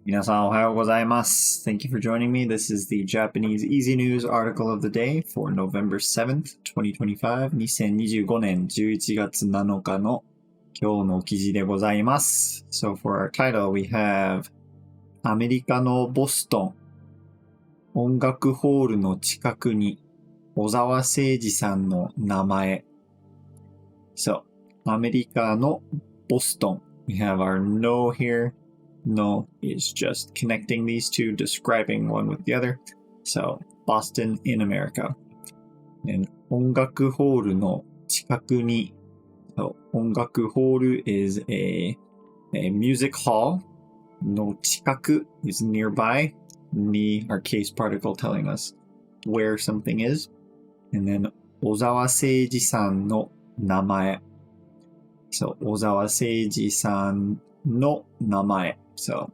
皆さんおはようございます。Thank you for joining me. This is the Japanese Easy News article of the day for November 7th, 2025. 2025年11月7日の今日の記事でございます。So for our title, we have アメリカのボストン音楽ホールの近くに小沢誠二さんの名前。So, アメリカのボストン。We have our no here.No is just connecting these two, describing one with the other. So, Boston in America. And 音楽ホールの近くに So, 音楽ホール is a music hall. の近く is nearby. Ni, our case particle telling us where something is. And then 小沢誠二さんの名前. So, 小沢誠二さんの名前. So,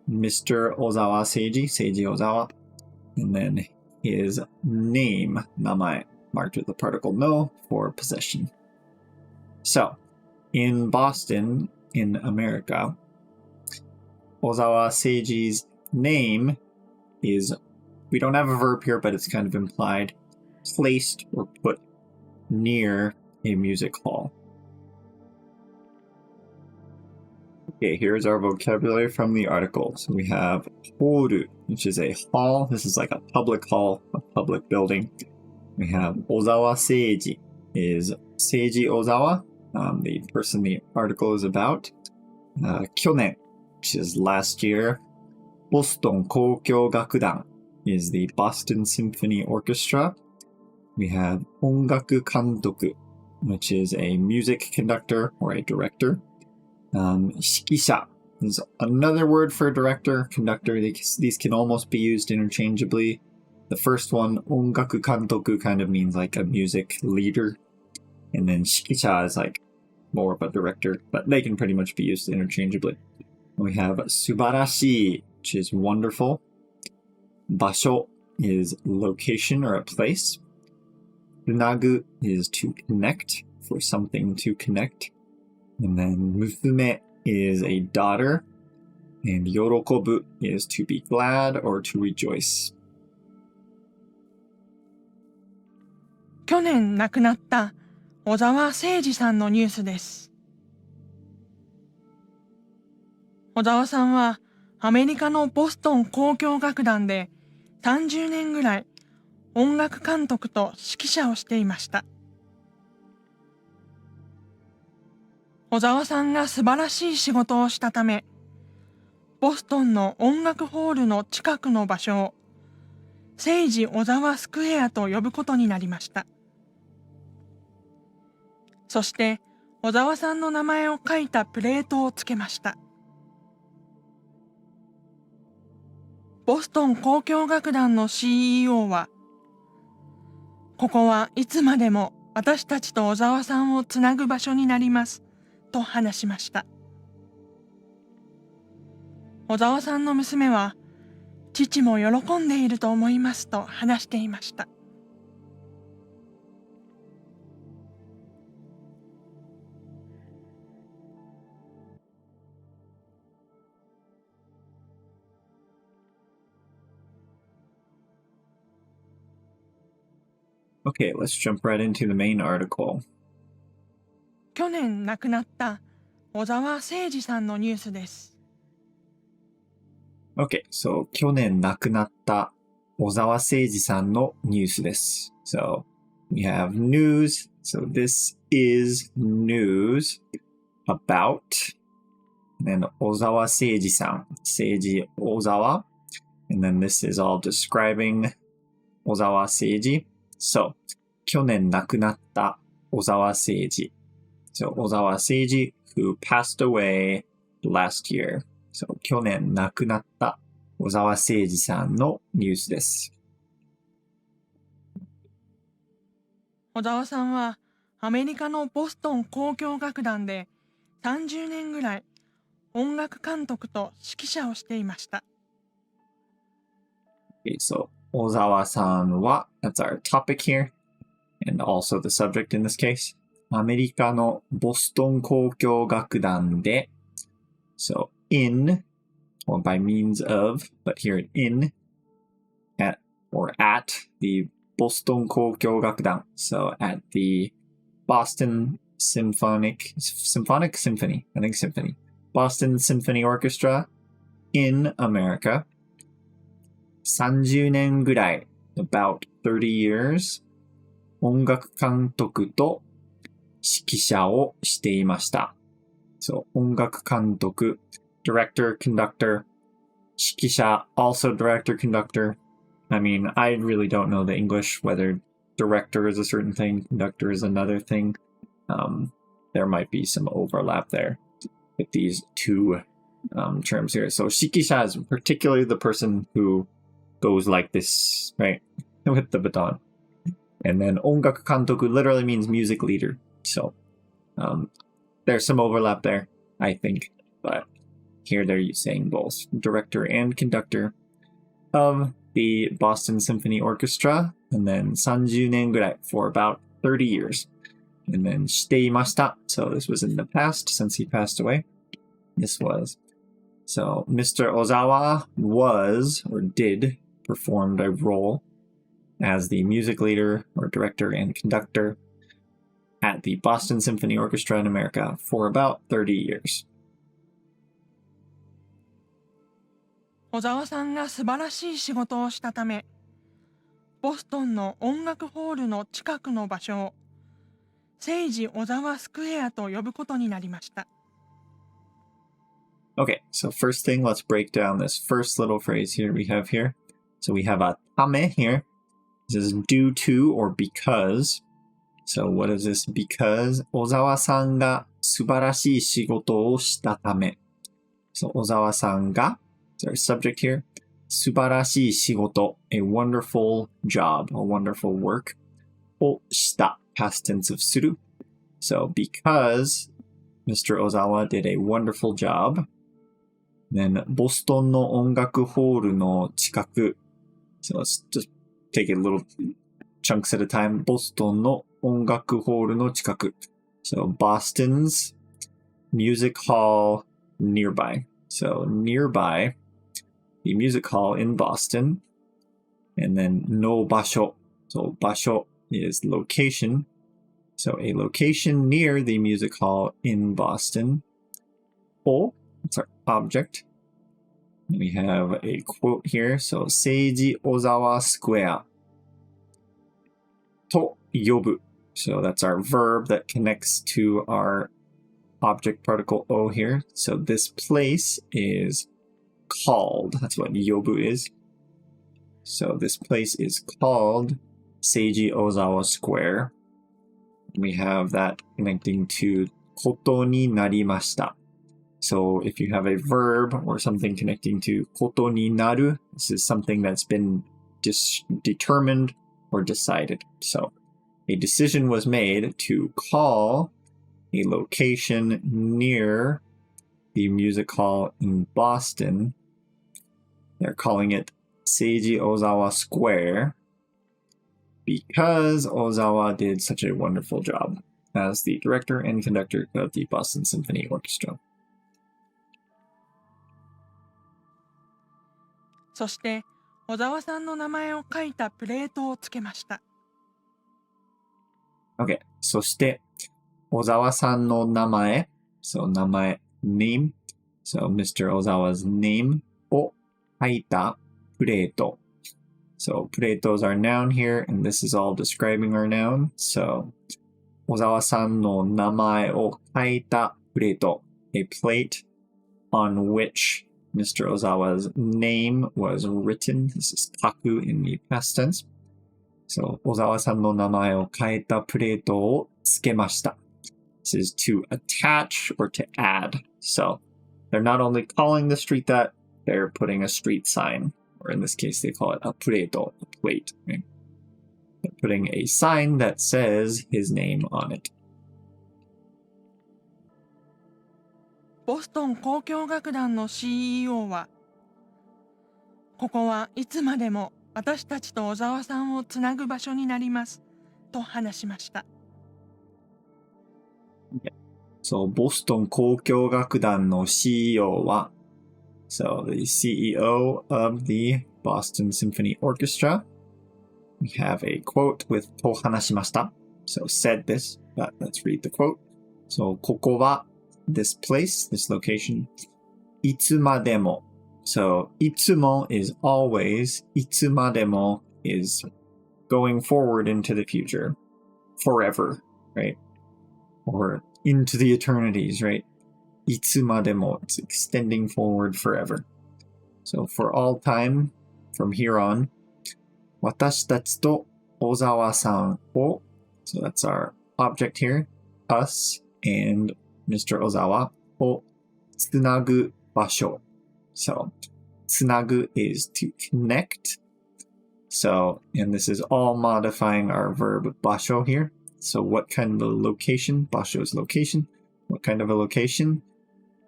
Mr. Ozawa Seiji Ozawa, and then his name, 名前, marked with the particle no for possession. So, in Boston, in America, Ozawa Seiji's name is, we don't have a verb here, but it's kind of implied, placed or put near a music hall.Okay, here's our vocabulary from the article. So we have horu, which is a hall. This is like a public hall, a public building. We have Ozawa Seiji, is Seiji Ozawa, the person the article is about. Kyonen, which is last year. Boston Koukyo Gakudan is the Boston Symphony Orchestra. We have Ongaku Kantoku, which is a music conductor or a director.Shikisha is another word for director, conductor. These can almost be used interchangeably. The first one, ongaku kantoku, kind of means like a music leader. And then shikisha is like more of a director, but they can pretty much be used interchangeably. We have subarashi, which is wonderful. Basho is location or a place. Tsunagu is to connect, for something to connect.And then, 娘 is a daughter, and 喜ぶ is to be glad or to rejoice. 去年亡くなった小沢誠二さんのニュースです。小沢さんはアメリカのボストン交響楽団で30年ぐらい音楽監督と指揮者をしていました。小沢さんが素晴らしい仕事をしたため、ボストンの音楽ホールの近くの場所を、セイジ小沢スクエアと呼ぶことになりました。そして、小沢さんの名前を書いたプレートをつけました。ボストン交響楽団の CEO は、ここはいつまでも私たちと小沢さんをつなぐ場所になります。と話しました。小沢さんの娘は、父も喜んでいると思いますと話していました。Okay, let's jump right into the main article. 去年亡くなった小沢誠二さんのニュースです。Okay, so 去年亡くなった小沢誠二さんのニュースです。So, we have news. So, this is news about and then 小沢誠二さん. Seiji Ozawa. And then this is all describing 小沢誠二. So, 去年亡くなった小沢誠二. So, Ozawa Seiji, who passed away last year. So, 去年亡くなった小沢誠二さんのニュースです。小沢さんはアメリカのボストン交響楽団で30年ぐらい音楽監督と指揮者をしていました。Okay, so, 小沢さんは、that's our topic here, and also the subject in this case. アメリカのボストン交響楽団で So, in or by means of, but here in, at, or at the Boston 交響楽団. So at the Boston Symphony, I think Symphony. Boston Symphony Orchestra in America. 30年ぐらい, about 30 years. 音楽監督と指揮者をしていました. So 音楽監督, director, conductor, 指揮者, also director, conductor. I mean, I really don't know the English, whether director is a certain thing, conductor is another thing. There might be some overlap there with these two terms here. So 指揮者 is particularly the person who goes like this, right? With the baton. And then 音楽監督 literally means music leader. So there's some overlap there, I think. But here they're saying both director and conductor of the Boston Symphony Orchestra, and then 30年ぐらい for about 30 years. And then していました. So this was in the past since he passed away. This was. So Mr. Ozawa was, or did, performed a role as the music leader or director and conductor at the Boston Symphony Orchestra in America for about 30 years. 小沢さんが素晴らしい仕事をしたため、ボストンの音楽ホールの近くの場所をセイジ小沢スクエアと呼ぶことになりました。Okay, so first thing, let's break down this first little phrase here we have here. So we have a tame here. This is due to or because. So what is this? Because 小沢さんが素晴らしい仕事をしたため. So 小沢さんが is our subject here. 素晴らしい仕事, a wonderful job, a wonderful work. をした, past tense of する. So because Mr. Ozawa did a wonderful job, then ボストンの音楽ホールの近く. So let's just take it little chunks at a time. ボストンの音楽ホールの近く. So Boston's music hall nearby. So nearby, the music hall in Boston. And then の場所. So 場所 is location. So a location near the music hall in Boston. O, that's our object. We have a quote here. So Seiji Ozawa Square. と呼ぶ. So that's our verb that connects to our object particle o here. So this place is called. That's what yobu is. So this place is called Seiji Ozawa Square. We have that connecting to ことになりました. So if you have a verb or something connecting to ことになる, this is something that's been determined or decided. So a decision was made to call a location near the music hall in Boston. They're calling it Seiji Ozawa Square because Ozawa did such a wonderful job as the director and conductor of the Boston Symphony Orchestra. そして小沢さんの名前を書いたプレートをつけました。Okay, そして、小沢さんの名前, so 名前, name, so Mr. Ozawa's name を書いたプレート. So プレート is our noun here, and this is all describing our noun. So 小沢さんの名前を書いたプレート, a plate on which Mr. Ozawa's name was written. This is kaku in the past tense. So 小沢さんの名前を変えたプレートをつけました. This is to attach or to add. So they're not only calling the street that, they're putting a street sign. Or in this case, they call it a プレート, a plate. Right? They're putting a sign that says his name on it. ボストン交響楽団の CEO は、ここはいつまでも私たちと小沢さんをつなぐ場所になりますと話しました。So ボストン交響楽団の CEO は、So the CEO of the Boston Symphony Orchestra. We have a quote with と話しました. So said this, but let's read the quote. So ここは this place, this location. いつまでも. So いつも is always. いつまでも is going forward into the future. Forever, right? Or into the eternities, right? いつまでも, it's extending forward forever. So for all time, from here on, 私たちと小沢さんを, so that's our object here, us and Mr. Ozawa をつなぐ場所. So つなぐ is to connect. So, and this is all modifying our verb 場所 here. So what kind of a location? 場所 is location. What kind of a location?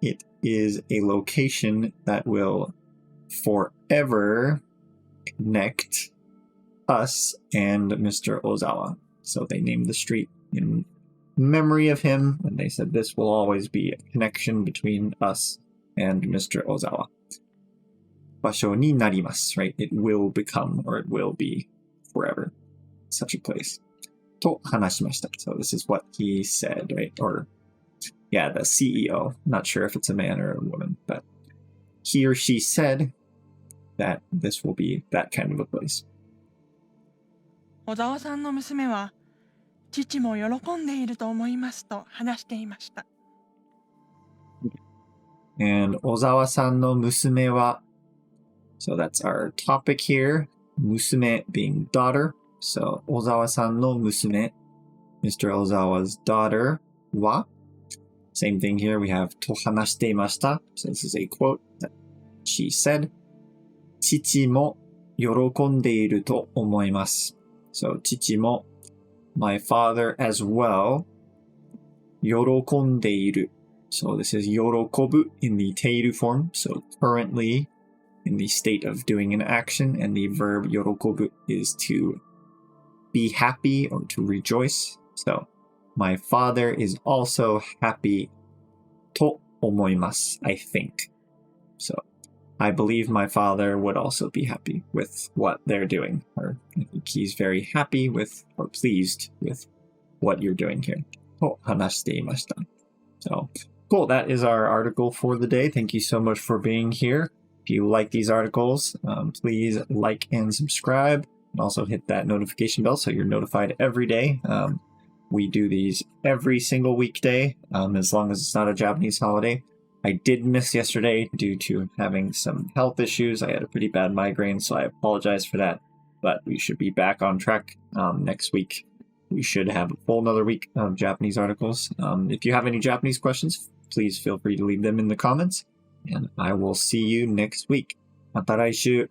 It is a location that will forever connect us and Mr. Ozawa. So they named the street in memory of him, and they said this will always be a connection between us and Mr. Ozawa. 場所になります, right? It will become, or it will be forever, such a place. と話しました. So this is what he said, right? Or, yeah, the CEO. Not sure if it's a man or a woman, but he or she said that this will be that kind of a place. 小沢さんの娘は、父も喜んでいると思いますと話していました。And 小沢さんの娘は, so that's our topic here. 娘 being daughter. So 小沢さんの娘, Mr. Ozawa's daughter は, same thing here. We have と話していました. So this is a quote that she said. 父も喜んでいると思います. So 父も, my father as well, 喜んでいる. So this is 喜ぶ in the ている form. So currently in the state of doing an action, and the verb 喜ぶ is to be happy or to rejoice. So my father is also happy と思います, I think. So I believe my father would also be happy with what they're doing. Or I think he's very happy with, or pleased with what you're doing here. と話していました. So cool, that is our article for the day. Thank you so much for being here. If you like these articles, please like and subscribe. And also hit that notification bell so you're notified every day. We do these every single weekday, as long as it's not a Japanese holiday. I did miss yesterday due to having some health issues. I had a pretty bad migraine, so I apologize for that. But we should be back on track next week. We should have a full another week of Japanese articles. If you have any Japanese questions, please feel free to leave them in the comments. And I will see you next week. また来週。